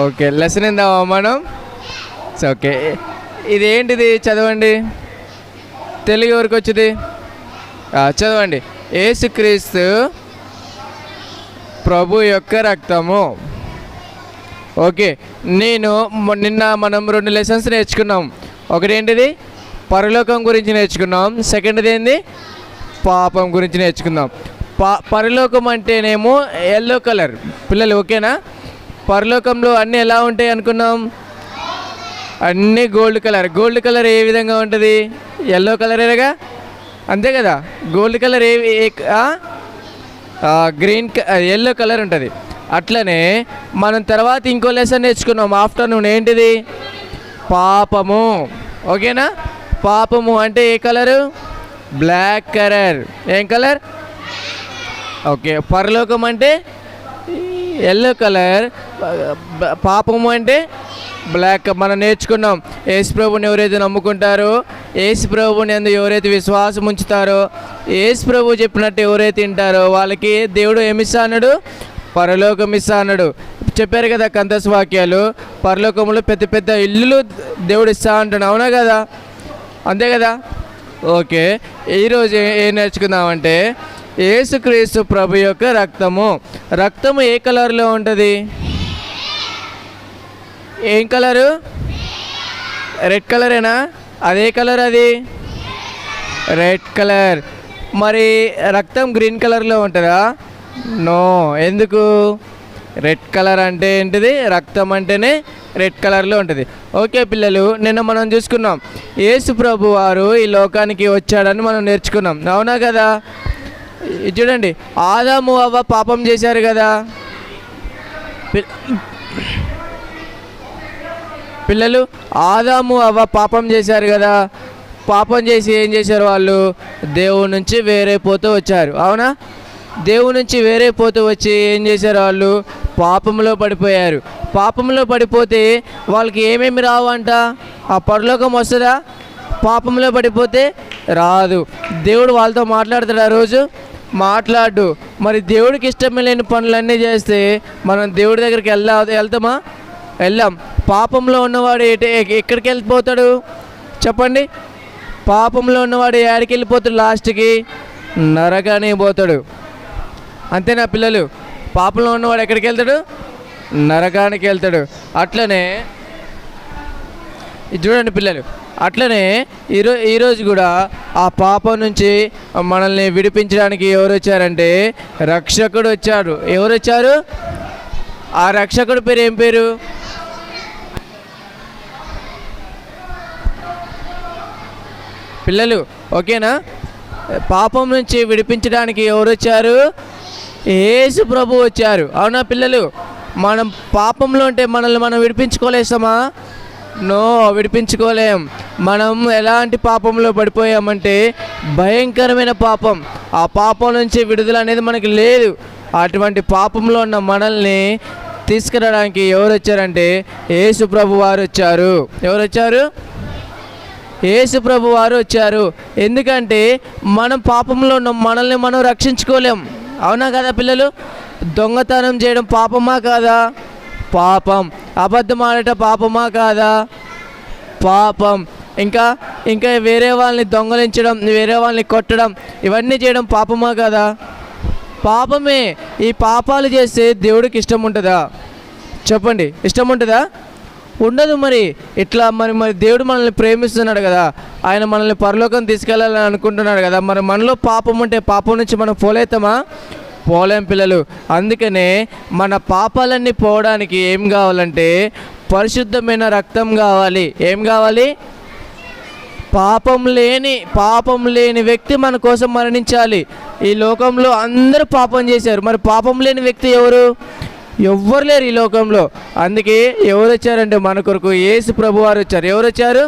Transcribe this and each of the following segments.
Okay, lesson ఏందామా మనం? Okay, ఇది ఏంటిది చదవండి. తెలుగు ఎవరికి వచ్చింది? చదవండి. యేసుక్రీస్తు ప్రభు యొక్క రక్తము. ఓకే, నిన్న మనం 2 లెసన్స్ నేర్చుకున్నాం. ఒకటి ఏంటిది? పరలోకం గురించి నేర్చుకున్నాం. సెకండ్ది ఏంది? పాపం గురించి నేర్చుకుందాం. పరలోకం అంటేనేమో ఎల్లో కలర్. పిల్లలు ఓకేనా? పరలోకంలో అన్నీ ఎలా ఉంటాయి అనుకున్నాం? అన్నీ గోల్డ్ కలర్. గోల్డ్ కలర్ ఏ విధంగా ఉంటుంది? ఎల్లో కలరేగా, అంతే కదా? Gold colour green yellow colour ఉంటుంది. అట్లనే మనం తర్వాత ఇంకో లెసన్ నేర్చుకున్నాం ఆఫ్టర్నూన్. ఏంటిది? పాపము. ఓకేనా? పాపము అంటే ఏ కలరు? Black colour. ఏం కలర్? ఓకే, పరలోకం అంటే ఎల్లో కలర్, పాపము అంటే బ్లాక్. మనం నేర్చుకున్నాం యేసు ప్రభుని ఎవరైతే నమ్ముకుంటారో, యేసు ప్రభుని అందు ఎవరైతే విశ్వాసం ఉంచుతారో, యేసు ప్రభు చెప్పినట్టు ఎవరైతే తింటారో వాళ్ళకి దేవుడు ఏమిస్తా అన్నాడు? పరలోకం ఇస్తా అన్నాడు. చెప్పారు కదా కందస్ వాక్యాలు, పరలోకంలో పెద్ద పెద్ద ఇల్లులు దేవుడు ఇస్తా అంటాడు. అవునా కదా? అంతే కదా? ఓకే, ఈరోజు ఏం నేర్చుకుందామంటే యేసుక్రీస్తు ప్రభు యొక్క రక్తము. రక్తము ఏ కలర్లో ఉంటుంది? ఏం కలరు? రెడ్ కలరేనా? అదే కలర్, అది రెడ్ కలర్. మరి రక్తం గ్రీన్ కలర్లో ఉంటుందా? నో. ఎందుకు? రెడ్ కలర్ అంటే ఏంటిది? రక్తం అంటేనే రెడ్ కలర్లో ఉంటుంది. ఓకే పిల్లలు, నిన్న మనం చూసుకున్నాం యేసు ప్రభు వారు ఈ లోకానికి వచ్చాడని మనం నేర్చుకున్నాం. అవునా కదా? చూడండి, ఆదాము అవ్వ పాపం చేశారు కదా పిల్లలు. ఆదాము అవ్వ పాపం చేశారు కదా. పాపం చేసి ఏం చేశారు? వాళ్ళు దేవుడి నుంచి వేరైపోతూ వచ్చారు. అవునా? దేవుడి నుంచి వేరైపోతూ వచ్చి ఏం చేశారు? వాళ్ళు పాపంలో పడిపోయారు. పాపంలో పడిపోతే వాళ్ళకి ఏమేమి రావంట? ఆ పరలోకం వస్తుందా? పాపంలో పడిపోతే రాదు. దేవుడు వాళ్ళతో మాట్లాడతాడు ఆ రోజు? మాట్లాడు. మరి దేవుడికి ఇష్టం లేని పనులన్నీ చేస్తే మనం దేవుడి దగ్గరికి వెళ్తామా? వెళ్ళాం. పాపంలో ఉన్నవాడు ఎక్కడికి వెళ్ళిపోతాడు చెప్పండి? పాపంలో ఉన్నవాడు ఎక్కడికి వెళ్ళిపోతాడు? లాస్ట్కి నరకానికి పోతాడు. అంతేనా పిల్లలు? పాపంలో ఉన్నవాడు ఎక్కడికి వెళ్తాడు? నరకానికి వెళ్తాడు. అట్లనే చూడండి పిల్లలు, అట్లనే ఈరోజు కూడా ఆ పాపం నుంచి మనల్ని విడిపించడానికి ఎవరు వచ్చారంటే రక్షకుడు వచ్చాడు. ఎవరు వచ్చారు? ఆ రక్షకుడి పేరు ఏం పేరు? పిల్లలు ఓకేనా? పాపం నుంచి విడిపించడానికి ఎవరు వచ్చారు? యేసు ప్రభు వచ్చారు. అవునా పిల్లలు? మనం పాపంలో ఉంటే మనల్ని మనం విడిపించుకోలేస్తామా? నో, విడిపించుకోలేం. మనం ఎలాంటి పాపంలో పడిపోయామంటే భయంకరమైన పాపం. ఆ పాపం నుంచి విడుదల అనేది మనకి లేదు. అటువంటి పాపంలో ఉన్న మనల్ని తీసుకురావడానికి ఎవరు వచ్చారంటే యేసు ప్రభు వారు వచ్చారు. ఎవరు వచ్చారు? యేసు ప్రభు వారు వచ్చారు. ఎందుకంటే మనం పాపంలో ఉన్న మనల్ని మనం రక్షించుకోలేం. అవునా కదా పిల్లలు? దొంగతనం చేయడం పాపమా కాదా? పాపం. అబద్ధం ఆడటం పాపమా కాదా? పాపం. ఇంకా వేరే వాళ్ళని దొంగలించడం, వేరే వాళ్ళని కొట్టడం, ఇవన్నీ చేయడం పాపమా కాదా? పాపమే. ఈ పాపాలు చేస్తే దేవుడికి ఇష్టం ఉంటుందా చెప్పండి? ఇష్టం ఉంటుందా? ఉండదు. మరి ఇట్లా మరి దేవుడు మనల్ని ప్రేమిస్తున్నాడు కదా, ఆయన మనల్ని పరలోకం తీసుకెళ్ళాలని అనుకుంటున్నాడు కదా. మరి మనలో పాపం ఉంటే పాపం నుంచి మనం పోలేతామా? పోలేం పిల్లలు. అందుకనే మన పాపాలన్నీ పోవడానికి ఏం కావాలంటే పరిశుద్ధమైన రక్తం కావాలి. ఏం కావాలి? పాపం లేని వ్యక్తి మన కోసం మరణించాలి. ఈ లోకంలో అందరూ పాపం చేశారు. మరి పాపం లేని వ్యక్తి ఎవరు? ఎవ్వరు లేరు ఈ లోకంలో. అందుకే ఎవరు వచ్చారంటే మన కొరకు యేసు ప్రభు వారు వచ్చారు. ఎవరు వచ్చారు?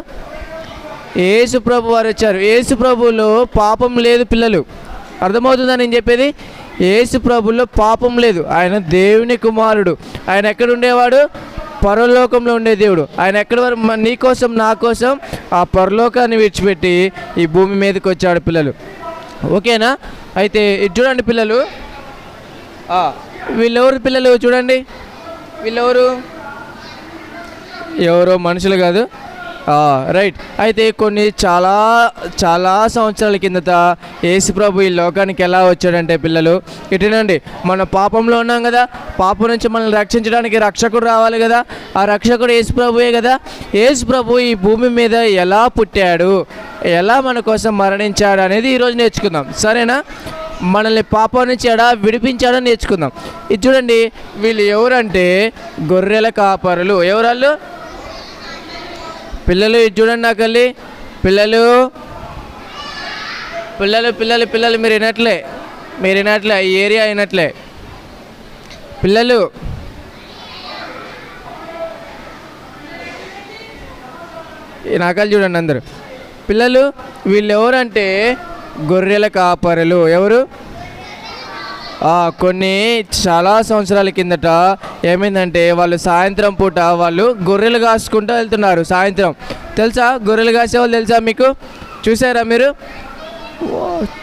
యేసు ప్రభు వారు వచ్చారు. యేసు ప్రభువులో పాపం లేదు పిల్లలు. అర్థమవుతుందా నేను చెప్పేది? యేసు ప్రభువులో పాపం లేదు. ఆయన దేవుని కుమారుడు. ఆయన ఎక్కడ ఉండేవాడు? పరలోకంలో ఉండే దేవుడు. ఆయన ఎక్కడి వరకు నీ కోసం నా కోసం ఆ పరలోకాన్ని విడిచిపెట్టి ఈ భూమి మీదకి వచ్చాడు పిల్లలు. ఓకేనా? అయితే ఇది చూడండి పిల్లలు, వీళ్ళెవరు పిల్లలు? చూడండి, వీళ్ళెవరు? ఎవరో మనుషులు కాదు. రైట్. అయితే కొన్ని చాలా చాలా సంవత్సరాల కిందట యేసుప్రభు ఈ లోకానికి ఎలా వచ్చాడంటే పిల్లలు ఇటునండి, మన పాపంలో ఉన్నాం కదా, పాపం నుంచి మనల్ని రక్షించడానికి రక్షకుడు రావాలి కదా, ఆ రక్షకుడు యేసుప్రభువే కదా. యేసుప్రభు ఈ భూమి మీద ఎలా పుట్టాడు, ఎలా మన కోసం మరణించాడు అనేది ఈరోజు నేర్చుకుందాం, సరేనా? మనల్ని పాపం నుంచి ఎలా విడిపించాడో నేర్చుకుందాం. ఇది చూడండి, వీళ్ళు ఎవరంటే గొర్రెల కాపరులు. ఎవరాళ్ళు? పిల్లలు ఇది చూడండి నాకల్లి, పిల్లలు పిల్లలు పిల్లలు పిల్లలు మీరు వినట్లే ఈ ఏరియా అయినట్లే పిల్లలు. నాకల్లి చూడండి అందరు పిల్లలు. వీళ్ళు ఎవరంటే గొర్రెల కాపరులు. ఎవరు? కొన్ని చాలా సంవత్సరాల కిందట ఏమైందంటే వాళ్ళు సాయంత్రం పూట వాళ్ళు గొర్రెలు కాసుకుంటూ వెళ్తున్నారు. సాయంత్రం తెలుసా, గొర్రెలు కాసేవాళ్ళు తెలుసా మీకు? చూసారా మీరు?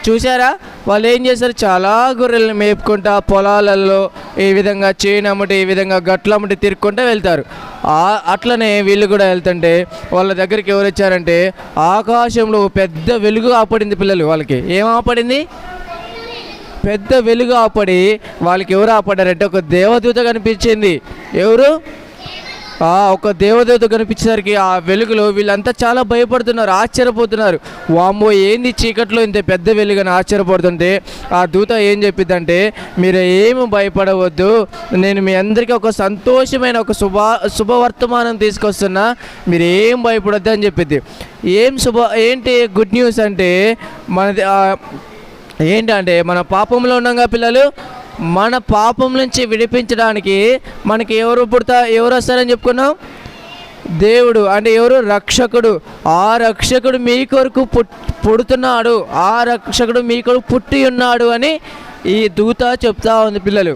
చూసారా? వాళ్ళు ఏం చేశారు, చాలా గొర్రెలను మేపుకుంటా పొలాలలో ఈ విధంగా చేనమ్మటి ఈ విధంగా గట్లమ్మటి తిరుక్కుంటూ వెళ్తారు. అట్లనే వీళ్ళు కూడా వెళ్తుంటే వాళ్ళ దగ్గరికి ఎవరు వచ్చారంటే ఆకాశంలో పెద్ద వెలుగు ఆపడింది. పిల్లలు వాళ్ళకి ఏం ఆపడింది? పెద్ద వెలుగు ఆపడి వాళ్ళకి ఎవరు ఆపడారంటే ఒక దేవదూత కనిపించింది. ఎవరు? ఒక దేవదూత కనిపించేసరికి ఆ వెలుగులో వీళ్ళంతా చాలా భయపడుతున్నారు, ఆశ్చర్యపోతున్నారు. వామ్మో ఏంది చీకట్లో ఇంత పెద్ద వెలుగుని ఆశ్చర్యపడుతుంటే ఆ దూత ఏం చెప్పిద్దంటే, మీరు ఏమి భయపడవద్దు, నేను మీ అందరికీ ఒక సంతోషమైన ఒక శుభవర్తమానం తీసుకొస్తున్నా, మీరు ఏం భయపడొద్దు అని చెప్పిద్ది. ఏంటి గుడ్ న్యూస్ అంటే మనది ఏంటంటే మన పాపంలో ఉన్నాగా పిల్లలు, మన పాపం నుంచి విడిపించడానికి మనకి ఎవరు వస్తారని చెప్పుకున్నాం? దేవుడు. అంటే ఎవరు? రక్షకుడు. ఆ రక్షకుడు మీ కొరకు పుడుతున్నాడు, ఆ రక్షకుడు మీ కొరకు పుట్టి ఉన్నాడు అని ఈ దూత చెప్తా ఉంది. పిల్లలు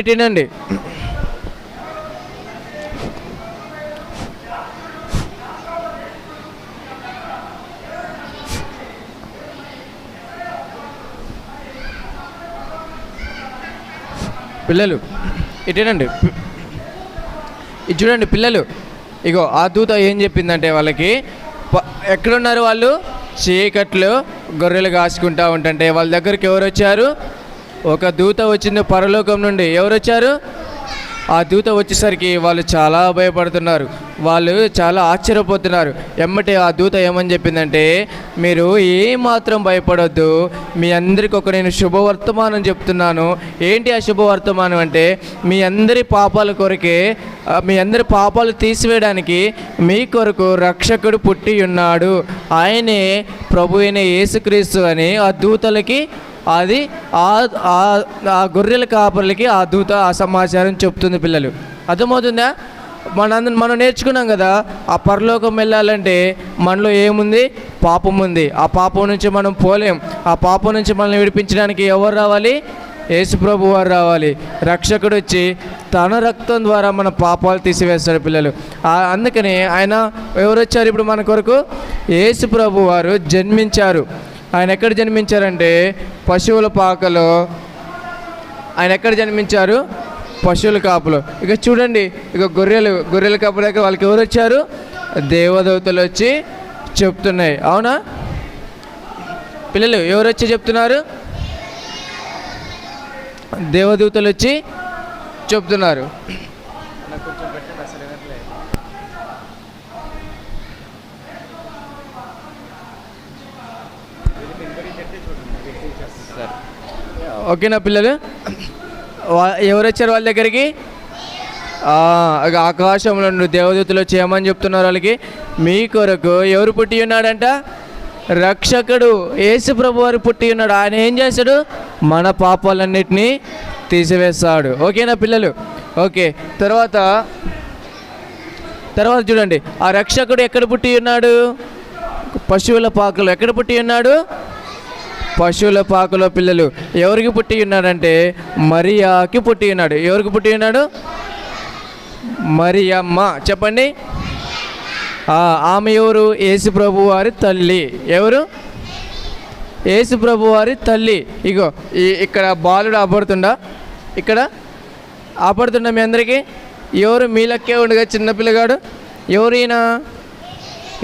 ఇటేనండి, పిల్లలు ఇటేనండి, ఇది చూడండి పిల్లలు. ఇగో ఆ దూత ఏం చెప్పిందంటే వాళ్ళకి, ఎక్కడున్నారు వాళ్ళు? చీకట్లో గొర్రెలు కాసుకుంటూ ఉంటుంటే వాళ్ళ దగ్గరికి ఎవరు వచ్చారు? ఒక దూత వచ్చింది పరలోకం నుండి. ఎవరు వచ్చారు? ఆ దూత వచ్చేసరికి వాళ్ళు చాలా భయపడుతున్నారు, వాళ్ళు చాలా ఆశ్చర్యపోతున్నారు. ఎమ్మటే ఆ దూత ఏమని చెప్పిందంటే, మీరు ఏమాత్రం భయపడొద్దు, మీ అందరికీ నేను శుభవర్తమానం చెప్తున్నాను. ఏంటి ఆ శుభవర్తమానం అంటే, మీ అందరి పాపాల కొరకే, మీ అందరి పాపాలు తీసివేయడానికి మీ కొరకు రక్షకుడు పుట్టి ఉన్నాడు, ఆయనే ప్రభు అయిన యేసుక్రీస్తు అని ఆ దూతలకి అది ఆ గొర్రెల కాపర్లకి ఆ దూత ఆ సమాచారం చెప్తుంది. పిల్లలు అర్థమవుతుందా? మనం నేర్చుకున్నాం కదా, ఆ పరలోకం వెళ్ళాలంటే మనలో ఏముంది? పాపం ఉంది. ఆ పాపం నుంచి మనం పోలేం. ఆ పాపం నుంచి మనల్ని విడిపించడానికి ఎవరు రావాలి? యేసుప్రభు వారు రావాలి. రక్షకుడు వచ్చి తన రక్తం ద్వారా మన పాపాలు తీసివేస్తాడు. పిల్లలు అందుకని ఆయన ఎవరు వచ్చారు ఇప్పుడు మన కొరకు? యేసుప్రభు వారు జన్మించారు. ఆయన ఎక్కడ జన్మించారంటే పశువుల పాకలో. ఆయన ఎక్కడ జన్మించారు? పశువుల కాపులో. ఇక చూడండి, ఇక గొర్రెల కాపు దగ్గర వాళ్ళకి ఎవరు వచ్చారు? దేవదూతలు వచ్చి చెప్తున్నాయి. అవునా పిల్లలు? ఎవరు వచ్చి చెప్తున్నారు? దేవదూతలు వచ్చి చెప్తున్నారు. ఓకేనా పిల్లలు? ఎవరు వచ్చారు వాళ్ళ దగ్గరికి? ఆకాశంలో నుండి దేవదూతలు చేయమని చెప్తున్నారు వాళ్ళకి. మీ కొరకు ఎవరు పుట్టి ఉన్నాడంట? రక్షకుడు యేసుప్రభు వారు పుట్టి ఉన్నాడు. ఆయన ఏం చేశాడు? మన పాపాలన్నిటినీ తీసివేస్తాడు. ఓకేనా పిల్లలు? ఓకే. తర్వాత చూడండి, ఆ రక్షకుడు ఎక్కడ పుట్టి ఉన్నాడు? పశువుల పాకలో. ఎక్కడ పుట్టి ఉన్నాడు? పశువుల పాకలో. పిల్లలు ఎవరికి పుట్టి ఉన్నాడంటే మరియాకి పుట్టి ఉన్నాడు. ఎవరికి పుట్టి ఉన్నాడు? మరియమ్మ. చెప్పండి. ఆమె ఎవరు? యేసుప్రభు వారి తల్లి. ఎవరు? యేసుప్రభు వారి తల్లి. ఇగో ఇక్కడ బాలుడు ఆపడుతుండా? ఇక్కడ ఆపడుతుండా మీ అందరికీ? ఎవరు మీలక్కే ఉండగా చిన్నపిల్లగాడు? ఎవరైనా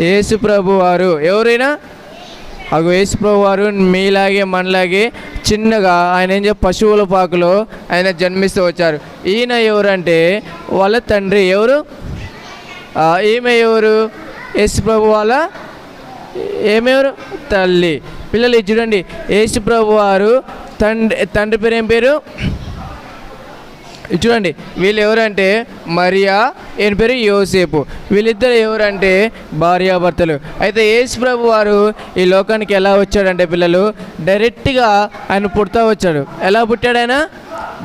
యేసు ప్రభు వారు. ఎవరైనా అగు యేసు ప్రభు వారు మీలాగే మనలాగే చిన్నగా ఆయన ఏం చెప్పి పశువుల పాకలో ఆయన జన్మిస్తూ వచ్చారు. ఈయన ఎవరంటే వాళ్ళ తండ్రి. ఎవరు? ఈమె ఎవరు? యేసు ప్రభు వాళ్ళ ఏమెవరు? తల్లి. పిల్లలు ఇది చూడండి, యేసు ప్రభు వారు తండ్రి పేరు ఏం పేరు? చూడండి, వీళ్ళు ఎవరంటే మరియా, ఈయన పేరు యోసేపు. వీళ్ళిద్దరు ఎవరంటే భార్యాభర్తలు. అయితే యేసు ప్రభు వారు ఈ లోకానికి ఎలా వచ్చాడంటే పిల్లలు, డైరెక్ట్గా ఆయన పుడతా వచ్చాడు. ఎలా పుట్టాడు ఆయన?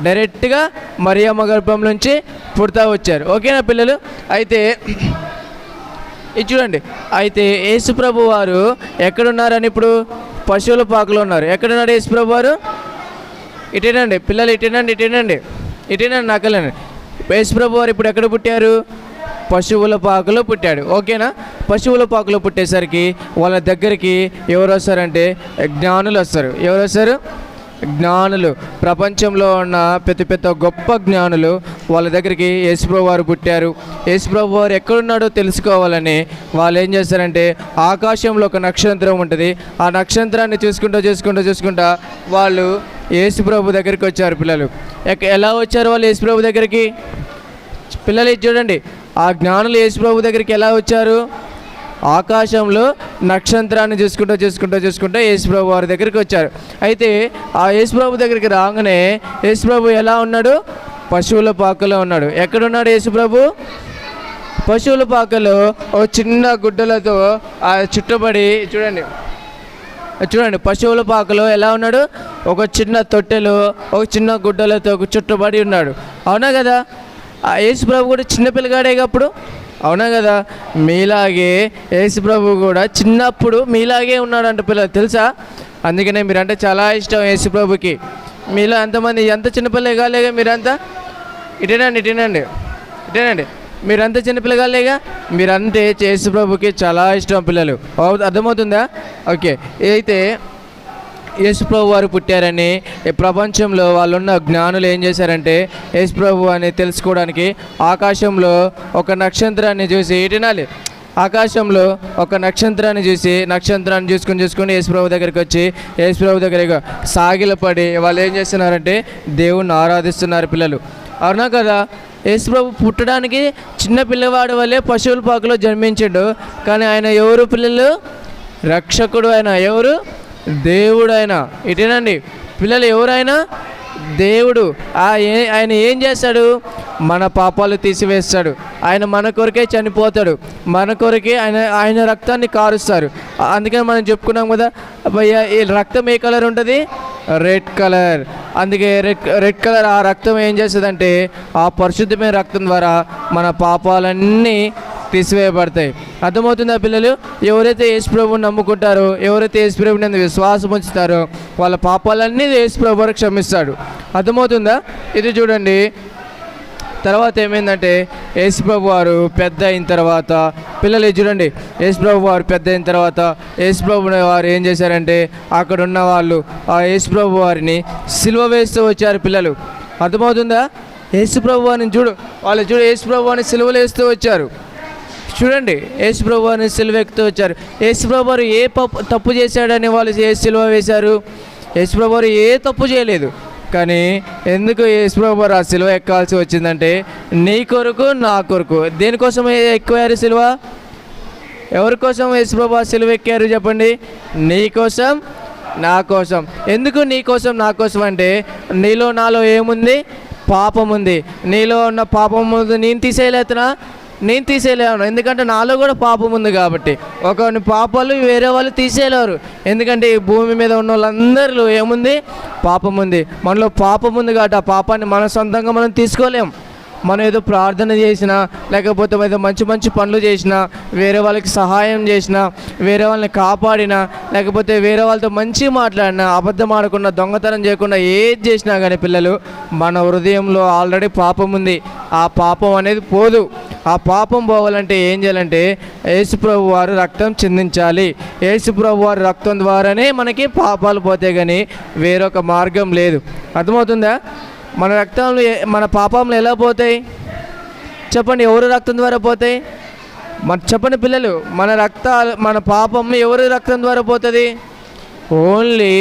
డైరెక్ట్గా మరియమ్మ గర్భం నుంచి పుడతా వచ్చారు. ఓకేనా పిల్లలు? అయితే ఇది చూడండి, అయితే యేసు ప్రభు వారు ఎక్కడున్నారని ఇప్పుడు పశువుల పాకలో ఉన్నారు. ఎక్కడున్నారు యేసు ప్రభు వారు? ఇటేనండి పిల్లలు, ఇటేనండి నాకలేండి. యేసు ప్రభు వారు ఇప్పుడు ఎక్కడ పుట్టారు? పశువుల పాకలో పుట్టాడు. ఓకేనా? పశువుల పాకలో పుట్టేసరికి వాళ్ళ దగ్గరికి ఎవరు వస్తారంటే జ్ఞానులు వస్తారు. ఎవరు వస్తారు? జ్ఞానులు. ప్రపంచంలో ఉన్న పెద్ద గొప్ప జ్ఞానులు వాళ్ళ దగ్గరికి యేసుప్రభు వారు పుట్టారు. యేసుప్రభు వారు ఎక్కడున్నాడో తెలుసుకోవాలని వాళ్ళు ఏం చేస్తారంటే ఆకాశంలో ఒక నక్షత్రం ఉంటుంది. ఆ నక్షత్రాన్ని చూసుకుంటా వాళ్ళు యేసుప్రభు దగ్గరికి వచ్చారు. పిల్లలు ఎలా వచ్చారు వాళ్ళు యేసుప్రభు దగ్గరికి? పిల్లలు ఇది చూడండి, ఆ జ్ఞానులు యేసుప్రభు దగ్గరికి ఎలా వచ్చారు? ఆకాశంలో నక్షత్రాన్ని చూసుకుంటూ యేసుప్రభు వారి దగ్గరికి వచ్చారు. అయితే ఆ యేసుప్రభు దగ్గరికి రాగానే యేసుప్రభు ఎలా ఉన్నాడు? పశువుల పాకలో ఉన్నాడు. ఎక్కడున్నాడు యేసుప్రభు? పశువుల పాకలో ఓ చిన్న గుడ్డలతో ఆ చుట్టబడి చూడండి పశువుల పాకలో ఎలా ఉన్నాడు? ఒక చిన్న తొట్టెలో ఒక చిన్న గుడ్డలతో చుట్టబడి ఉన్నాడు. అవునా కదా? ఆ యేసుప్రభు కూడా చిన్న పిల్లగాడేగా అప్పుడు. అవునా కదా? మీలాగే యేసుప్రభు కూడా చిన్నప్పుడు మీలాగే ఉన్నాడంట పిల్లలు, తెలుసా? అందుకనే మీరంటే చాలా ఇష్టం యేసుప్రభుకి. మీలో ఎంతమంది ఎంత చిన్నపిల్లగాలేగా మీరంతా? ఇటేనండి మీరంతా చిన్నపిల్లగాలేగా. మీరంటే యేసుప్రభుకి చాలా ఇష్టం పిల్లలు. అర్థమవుతుందా? ఓకే. అయితే యేసుప్రభు వారు పుట్టారని ప్రపంచంలో వాళ్ళున్న జ్ఞానులు ఏం చేశారంటే యేసుప్రభు అని తెలుసుకోవడానికి ఆకాశంలో ఒక నక్షత్రాన్ని చూసి ఆకాశంలో ఒక నక్షత్రాన్ని చూసుకొని యేసుప్రభు దగ్గరికి వచ్చి యేసుప్రభు దగ్గర సాగిలపడి వాళ్ళు ఏం చేస్తున్నారంటే దేవుణ్ణి ఆరాధిస్తున్నారు పిల్లలు. అవునా కదా? యేసుప్రభు పుట్టడానికి చిన్న పిల్లవాడి వల్లే పశువుల పాకలో జన్మించాడు. కానీ ఆయన ఎవరు పిల్లలు? రక్షకుడు. ఆయన ఎవరు? దేవుడు. ఆయన ఇటేనండి పిల్లలు, ఎవరైనా దేవుడు. ఆయన ఏం చేస్తాడు? మన పాపాలు తీసివేస్తాడు. ఆయన మన కొరకే చనిపోతాడు. మన కొరకే ఆయన రక్తాన్ని కారుస్తారు. అందుకని మనం చెప్పుకున్నాం కదా, భయ్యా ఈ రక్తం ఏ కలర్ ఉంటుంది? Red colour. అందుకే రెడ్ కలర్ ఆ రక్తం ఏం చేస్తుందంటే ఆ పరిశుద్ధమైన రక్తం ద్వారా మన పాపాలన్నీ తీసివేయబడతాయి. అర్థమవుతుందా పిల్లలు? ఎవరైతే యేసుప్రభుని నమ్ముకుంటారో, ఎవరైతే యేసుప్రభుని విశ్వాసం ఉంచుతారో వాళ్ళ పాపాలన్నీ యేసుప్రభు క్షమిస్తాడు. అర్థమవుతుందా? ఇది చూడండి, తర్వాత ఏమైందంటే యేసుప్రభు వారు పెద్ద అయిన తర్వాత పిల్లలు చూడండి, యేసుప్రభు వారు పెద్ద అయిన తర్వాత యేసుప్రభు వారు ఏం చేశారంటే అక్కడ ఉన్న వాళ్ళు ఆ యేసుప్రభు వారిని సిలువ వేస్తూ వచ్చారు పిల్లలు. అర్థమవుతుందా? యేసుప్రభు వారిని వాళ్ళు యేసుప్రభు వారిని సిలువలు వేస్తూ వచ్చారు. చూడండి, యేసుప్రభు వారిని సిలువ ఎక్కుతూ వచ్చారు. యేసుప్రభు వారు ఏ తప్పు చేశాడని వాళ్ళు సిలువ వేశారు? యేసుప్రభు వారు ఏ తప్పు చేయలేదు. కానీ ఎందుకు యేసుప్రభు వారు ఆ సిలువ ఎక్కాల్సి వచ్చిందంటే నీ కొరకు నా కొరకు. దేనికోసం ఎక్కువారు సిలువ? ఎవరి కోసం యేసుప్రభు ఆ సిలువ ఎక్కారు చెప్పండి? నీ కోసం నా కోసం. ఎందుకు నీ కోసం నా కోసం అంటే నీలో నాలో ఏముంది? పాపం ఉంది. నీలో ఉన్న పాపం ముందు నేను తీసేయలేను, ఎందుకంటే నాలో కూడా పాపం ఉంది కాబట్టి. ఒకరిని పాపాలు వేరే వాళ్ళు తీసేయలేరు, ఎందుకంటే ఈ భూమి మీద ఉన్న వాళ్ళందరిలో ఏముంది? పాపం ఉంది. మనలో పాపం ఉంది కాబట్టి ఆ పాపాన్ని మన సొంతంగా మనం తీసుకోలేం. మనం ఏదో ప్రార్థన చేసినా, లేకపోతే ఏదో మంచి పనులు చేసినా, వేరే వాళ్ళకి సహాయం చేసినా, వేరే వాళ్ళని కాపాడినా, లేకపోతే వేరే వాళ్ళతో మంచి మాట్లాడినా, అబద్ధం ఆడకుండా, దొంగతనం చేయకుండా ఏది చేసినా కానీ పిల్లలు మన హృదయంలో ఆల్రెడీ పాపం ఉంది. ఆ పాపం అనేది పోదు. ఆ పాపం పోవాలంటే ఏం చేయాలంటే యేసుప్రభు వారు రక్తం చిందించాలి. యేసుప్రభు వారి రక్తం ద్వారానే మనకి పాపాలు పోతాయి, కానీ వేరొక మార్గం లేదు. అర్థమవుతుందా? మన రక్తంలో మన పాపంలో ఎలా పోతాయి? చెప్పండి, ఎవరు రక్తం ద్వారా పోతాయి? చెప్పండి పిల్లలు, మన పాపం ఎవరి రక్తం ద్వారా పోతుంది? ఓన్లీ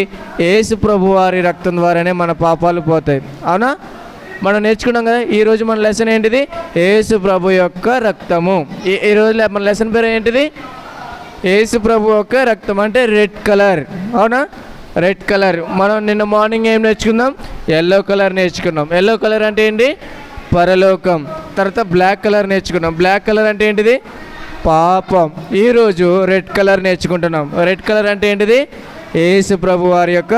యేసు ప్రభు వారి రక్తం ద్వారానే మన పాపాలు పోతాయి. అవునా? మనం నేర్చుకున్నాం కదా. ఈరోజు మన లెసన్ ఏంటిది? యేసు ప్రభు యొక్క రక్తము. ఈరోజు మన లెసన్ పేరు ఏంటిది? యేసు ప్రభు యొక్క రక్తం, అంటే రెడ్ కలర్. అవునా? Red colour. మనం నిన్న మార్నింగ్ ఏం నేర్చుకుందాం? ఎల్లో కలర్ నేర్చుకున్నాం. ఎల్లో కలర్ అంటే ఏంటి? పరలోకం. తర్వాత బ్లాక్ కలర్ నేర్చుకున్నాం. బ్లాక్ కలర్ అంటే ఏంటిది? పాపం. ఈరోజు రెడ్ కలర్ నేర్చుకుంటున్నాం. రెడ్ కలర్ అంటే ఏంటిది? యేసు ప్రభు వారి యొక్క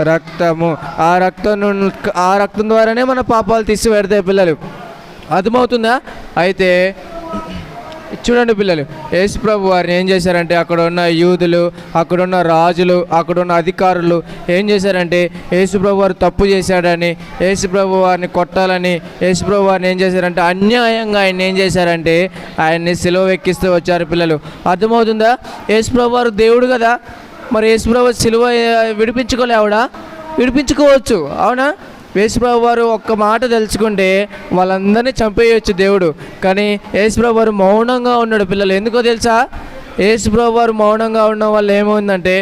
రక్తము. ఆ రక్తం ద్వారానే మన పాపాలు తీసిపెడతాయి పిల్లలు. అర్థమవుతుందా? అయితే చూడండి పిల్లలు, యేసు ప్రభు వారిని ఏం చేశారంటే, అక్కడ ఉన్న యూదులు, అక్కడున్న రాజులు, అక్కడున్న అధికారులు ఏం చేశారంటే, యేసు ప్రభు వారు తప్పు చేశాడని, యేసు ప్రభు వారిని కొట్టాలని, యేసు ప్రభు వారిని ఏం చేశారంటే అన్యాయంగా ఆయన ఏం చేశారంటే ఆయన్ని సిలువ ఎక్కిస్తూ వచ్చారు పిల్లలు. అర్థమవుతుందా? యేసు ప్రభు వారు దేవుడు కదా, మరి యేసు ప్రభు సిలువ విడిపించుకోలేవుడా? విడిపించుకోవచ్చు. అవునా? యేసుప్రభు వారు ఒక్క మాట తెలుసుకుంటే వాళ్ళందరినీ చంపేయచ్చు దేవుడు. కానీ యేసుప్రభు వారు మౌనంగా ఉన్నాడు పిల్లలు. ఎందుకో తెలుసా? యేసుప్రభు వారు మౌనంగా ఉండడం వల్ల ఏమైందంటే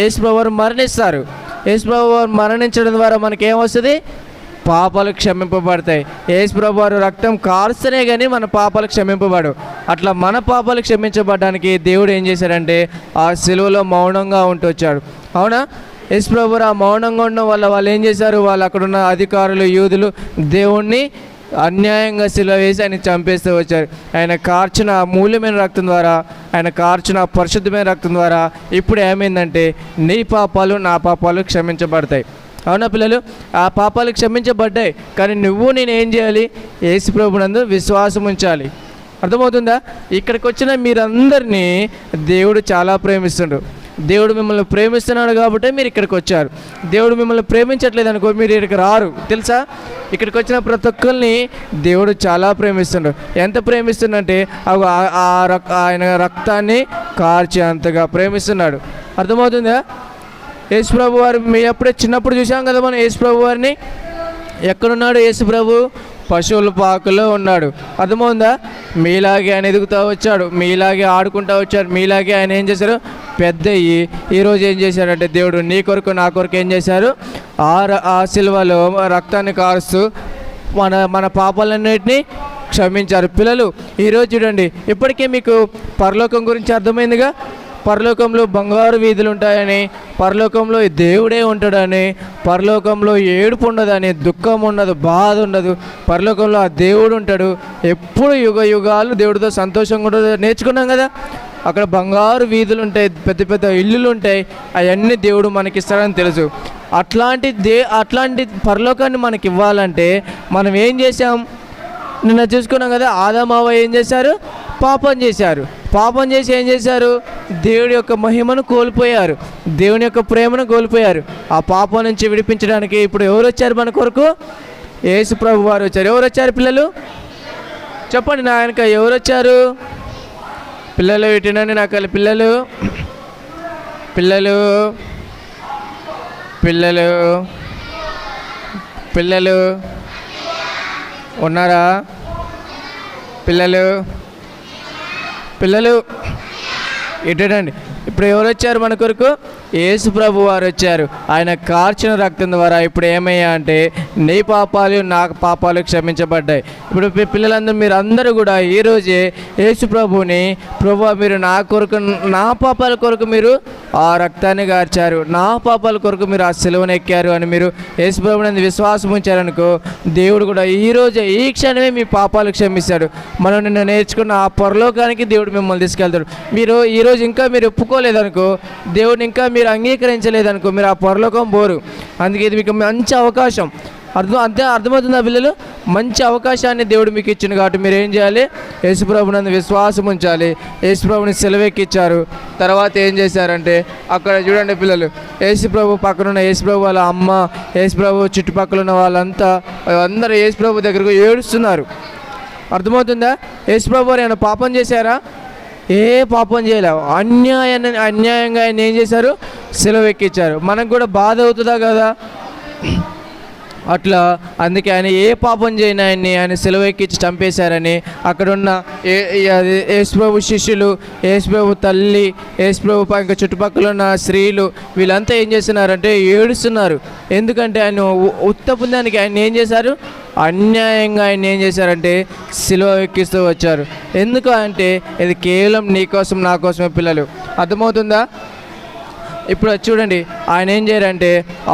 యేసుప్రభు వారు మరణిస్తారు. యేసుప్రభు వారు మరణించడం ద్వారా మనకేమొస్తుంది? పాపాలు క్షమింపబడతాయి. యేసుప్రభు వారు రక్తం కారుస్తేనే కానీ మన పాపాలు క్షమింపబడు. అట్లా మన పాపాలు క్షమించబడడానికి దేవుడు ఏం చేశాడంటే ఆ సిలువలో మౌనంగా ఉంటూ వచ్చాడు. అవునా? యేసు ప్రభువు ఆ మౌనంగా ఉండడం వల్ల వాళ్ళు ఏం చేశారు? వాళ్ళు అక్కడున్న అధికారులు, యూదులు దేవుణ్ణి అన్యాయంగా సిలువ వేసి ఆయన చంపేస్తూ వచ్చారు. ఆయన కార్చిన మూల్యమైన రక్తం ద్వారా, ఆయన కార్చిన పరిశుద్ధమైన రక్తం ద్వారా ఇప్పుడు ఏమైందంటే నీ పాపాలు నా పాపాలు క్షమించబడతాయి. అవునా పిల్లలు? ఆ పాపాలు క్షమించబడ్డాయి. కానీ నువ్వు నేను ఏం చేయాలి? యేసు ప్రభువునందు విశ్వాసం ఉంచాలి. అర్థమవుతుందా? ఇక్కడికి వచ్చిన మీరందరినీ దేవుడు చాలా ప్రేమిస్తుండు. దేవుడు మిమ్మల్ని ప్రేమిస్తున్నాడు కాబట్టి మీరు ఇక్కడికి వచ్చారు. దేవుడు మిమ్మల్ని ప్రేమించట్లేదు అనుకో, మీరు ఇక్కడికి రారు. తెలుసా? ఇక్కడికి వచ్చిన ప్రతి ఒక్కరిని దేవుడు చాలా ప్రేమిస్తుండు. ఎంత ప్రేమిస్తుండంటే ఆయన రక్తాన్ని కార్చి అంతగా ప్రేమిస్తున్నాడు. అర్థమవుతుందా? యేసు ప్రభు వారు ఎప్పుడే చిన్నప్పుడు చూసాం కదా మనం. యేసు ప్రభు వారిని ఎక్కడున్నాడు? యేసు ప్రభు పశువుల పాకలో ఉన్నాడు. అర్థమవుందా? మీలాగే ఆయన ఎదుగుతూ వచ్చాడు, మీలాగే ఆడుకుంటూ వచ్చాడు, మీలాగే ఆయన ఏం చేశారు? పెద్ద అయ్యి ఈరోజు ఏం చేశాడంటే దేవుడు నీ కొరకు నా కొరకు ఏం చేశారు? ఆ సిలువలో రక్తాన్ని కారుస్తూ మన పాపాలన్నిటినీ క్షమించారు. పిల్లలు ఈరోజు చూడండి, ఇప్పటికే మీకు పరలోకం గురించి అర్థమైందిగా. పరలోకంలో బంగారు వీధులు ఉంటాయని, పరలోకంలో దేవుడే ఉంటాడని, పరలోకంలో ఏడుపు ఉండదని, దుఃఖం ఉండదు, బాధ ఉండదు. పరలోకంలో ఆ దేవుడు ఉంటాడు. ఎప్పుడు యుగ యుగాలు దేవుడితో సంతోషంగా ఉండదు. నేర్చుకున్నాం కదా. అక్కడ బంగారు వీధులు ఉంటాయి, పెద్ద పెద్ద ఇల్లులు ఉంటాయి. అవన్నీ దేవుడు మనకిస్తాడని తెలుసు. అట్లాంటి పరలోకాన్ని మనకి ఇవ్వాలంటే మనం ఏం చేసాం? నిన్న చూసుకున్నాం కదా. ఆదాము హవ్వ ఏం చేశారు? పాపం చేశారు. పాపం చేసి ఏం చేశారు? దేవుడి యొక్క మహిమను కోల్పోయారు, దేవుని యొక్క ప్రేమను కోల్పోయారు. ఆ పాపం నుంచి విడిపించడానికి ఇప్పుడు ఎవరు వచ్చారు మన కొరకు? యేసు ప్రభు వారు వచ్చారు. ఎవరు వచ్చారు పిల్లలు? చెప్పండి నా వెనక ఎవరు వచ్చారు? పిల్లలు ఇటునండి నాకు. పిల్లలు పిల్లలు పిల్లలు పిల్లలు ఉన్నారా? పిల్లలు ఇటండి. ఇప్పుడు ఎవరు వచ్చారు మన కొరకు? యేసు ప్రభు వారు వచ్చారు. ఆయన కార్చిన రక్తం ద్వారా ఇప్పుడు ఏమయ్యా అంటే నీ పాపాలు నా పాపాలు క్షమించబడ్డాయి. ఇప్పుడు పిల్లలందరూ మీరు అందరూ కూడా ఈరోజే యేసు ప్రభుని, ప్రభు మీరు నా కొరకు, నా పాపాల కొరకు మీరు ఆ రక్తాన్ని గార్చారు, నా పాపాల కొరకు మీరు ఆ సిలువను ఎక్కారు అని మీరు యేసు ప్రభుని విశ్వాసం ఉంచారనుకో, దేవుడు కూడా ఈరోజే ఈ క్షణమే మీ పాపాలు క్షమిస్తాడు. మనం నిన్న నేర్చుకున్న ఆ పరలోకానికి దేవుడు మిమ్మల్ని తీసుకెళ్తాడు. మీరు ఈరోజు ఇంకా మీరు ఒప్పుకోలేదనుకో, దేవుడిని ఇంకా మీరు అంగీకరించలేదనుకో, మీరు ఆ పరలోకం పోరు. అందుకే ఇది మీకు మంచి అవకాశం. అర్థమవుతుందా పిల్లలు? మంచి అవకాశాన్ని దేవుడు మీకు ఇచ్చింది కాబట్టి మీరు ఏం చేయాలి? యేసుప్రభునందు విశ్వాసం ఉంచాలి. యేసుప్రభుని సెలవెక్కిచ్చారు. తర్వాత ఏం చేశారంటే అక్కడ చూడండి పిల్లలు, యేసుప్రభు పక్కనున్న యేసుప్రభు వాళ్ళ అమ్మ, యేసుప్రభు చుట్టుపక్కల ఉన్న వాళ్ళంతా అందరూ యేసుప్రభు దగ్గరకు ఏడుస్తున్నారు. అర్థమవుతుందా? యేసుప్రభు వారు ఏమైనా పాపం చేశారా? ఏ పాపం చేయలేవు. అన్యాయంగా ఆయన ఏం చేశారు? సిలువ ఎక్కించారు. మనకు కూడా బాధ అవుతుందా కదా? అట్లా అందుకే ఆయన ఏ పాపం చేయని ఆయన సిలువ ఎక్కించి చంపేశారని అక్కడున్న యేసుప్రభు శిష్యులు, యేసుప్రభు తల్లి, యేసుప్రభు ఇంకా చుట్టుపక్కల ఉన్న స్త్రీలు వీళ్ళంతా ఏం చేస్తున్నారంటే ఏడుస్తున్నారు. ఎందుకంటే ఆయన ఉత్త పుణ్యానికి ఆయన ఏం చేశారు, అన్యాయంగా ఆయన ఏం చేశారంటే సిలువ ఎక్కిస్తూ వచ్చారు. ఎందుకు అంటే ఇది కేవలం నీ కోసం నా కోసమే. పిల్లలు అర్థమవుతుందా? ఇప్పుడు చూడండి, ఆయన ఏం చేయారంటే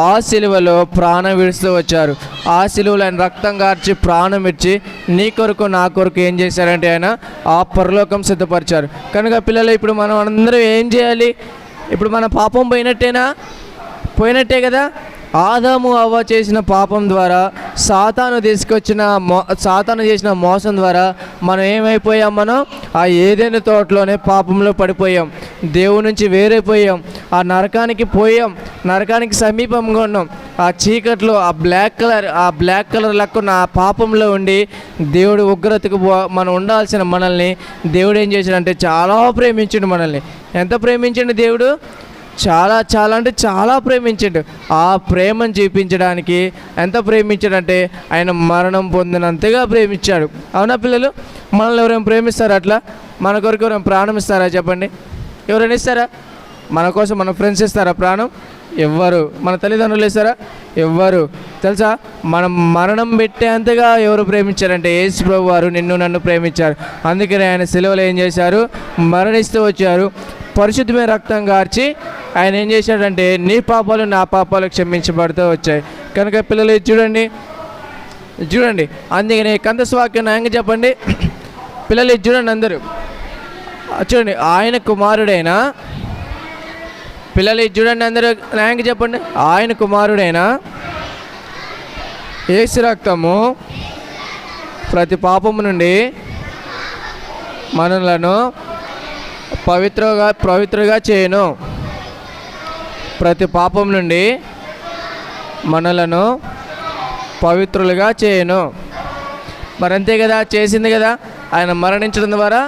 ఆ సిలువలో ప్రాణం విడుస్తూ వచ్చారు. ఆ సిలువలో ఆయన రక్తం కార్చి ప్రాణం ఇచ్చి నీ కొరకు నా కొరకు ఏం చేశారంటే ఆయన ఆ పరలోకం సిద్ధపరిచారు. కనుక పిల్లలు ఇప్పుడు మనం అందరం ఏం చేయాలి? ఇప్పుడు మన పాపం పోయినట్టే కదా. ఆదాము అవ్వ చేసిన పాపం ద్వారా సాతాను చేసిన మోసం ద్వారా మనం ఏమైపోయాం? మనం ఆ ఏదైనా తోటలోనే పాపంలో పడిపోయాం, దేవుడి నుంచి వేరైపోయాం, ఆ నరకానికి పోయాం, నరకానికి సమీపంగా ఉన్నాం. ఆ చీకట్లో ఆ బ్లాక్ కలర్ లెక్కున్న ఆ పాపంలో ఉండి దేవుడు ఉగ్రతకు మనం ఉండాల్సిన మనల్ని దేవుడు ఏం చేశాడంటే చాలా ప్రేమించిండు మనల్ని. ఎంత ప్రేమించిండు దేవుడు? చాలా అంటే చాలా ప్రేమించాడు. ఆ ప్రేమను చూపించడానికి ఎంత ప్రేమించాడంటే ఆయన మరణం పొందినంతగా ప్రేమించాడు. అవునా పిల్లలు? మనల్ని ఎవరైనా ప్రేమిస్తారా? అట్లా మన కొరకు ఎవరైనా ప్రాణం ఇస్తారా? చెప్పండి, ఎవరైనా ఇస్తారా? మన కోసం మన ఫ్రెండ్స్ ఇస్తారా ప్రాణం? ఎవ్వరు. మన తల్లిదండ్రులు ఇస్తారా? ఎవ్వరు. తెలుసా, మనం మరణం పెట్టేంతగా ఎవరు ప్రేమించారంటే యేసు ప్రభు వారు నిన్ను నన్ను ప్రేమించారు. అందుకని ఆయన సిలువలో ఏం చేశారు? మరణిస్తూ వచ్చారు. పరిశుద్ధమైన రక్తం కార్చి ఆయన ఏం చేశాడంటే నీ పాపాలు నా పాపాలు క్షమించబడుతూ వచ్చాయి. కనుక పిల్లలు చూడండి అందుకని కందస్వాక్యం న్యాయంగా చెప్పండి. పిల్లలు చూడండి, అందరూ చూడండి. ఆయన కుమారుడైన, పిల్లలు చూడండి అందరూ న్యాయంగా చెప్పండి. ఆయన కుమారుడైన యేసు రక్తము ప్రతి పాపము నుండి మనలను పవిత్రగా చేయను. ప్రతి పాపం నుండి మనలను పవిత్రులుగా చేయను. మరి అంతే కదా, చేసింది కదా. ఆయన మరణించడం ద్వారా,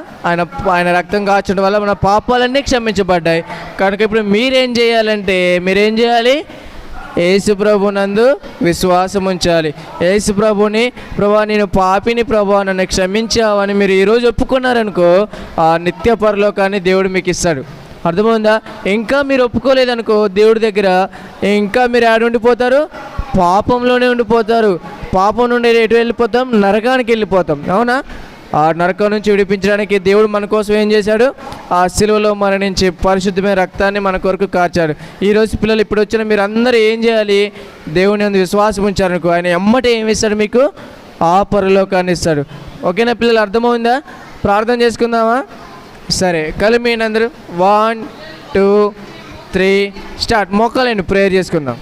ఆయన రక్తం కాచడం వల్ల మన పాపాలన్నీ క్షమించబడ్డాయి. కనుక ఇప్పుడు మీరేం చేయాలి? యేసు ప్రభునందు విశ్వాసం ఉంచాలి. యేసు ప్రభుని, ప్రభా నేను పాపిని ప్రభా నన్ను క్షమించావని మీరు ఈరోజు ఒప్పుకున్నారనుకో, ఆ నిత్య పరలోకాన్ని దేవుడు మీకు ఇస్తాడు. అర్థమైందా? ఇంకా మీరు ఒప్పుకోలేదనుకో దేవుడి దగ్గర, ఇంకా మీరు ఆడ ఉండిపోతారు, పాపంలోనే ఉండిపోతారు. పాపం నుండి ఎటు వెళ్ళిపోతాం? నరకానికి వెళ్ళిపోతాం. అవునా? ఆ నరకం నుంచి విడిపించడానికి దేవుడు మన కోసం ఏం చేశాడు? ఆ సిలువలో మరణించి పరిశుద్ధమైన రక్తాన్ని మన కొరకు కార్చాడు. ఈరోజు పిల్లలు ఇప్పుడు వచ్చిన మీరు అందరూ ఏం చేయాలి? దేవుని అందు విశ్వాసం ఉంచారనుకో, ఆయన ఎమ్మటే ఏమి ఇస్తాడు? మీకు ఆ పరలోకాన్ని ఇస్తాడు. ఓకేనా పిల్లలు? అర్థమైందా? ప్రార్థన చేసుకుందామా? సరే, కలిమీనందరూ 1 2 3 స్టార్ట్. మొక్కలేండి, ప్రేయర్ చేసుకుందాం.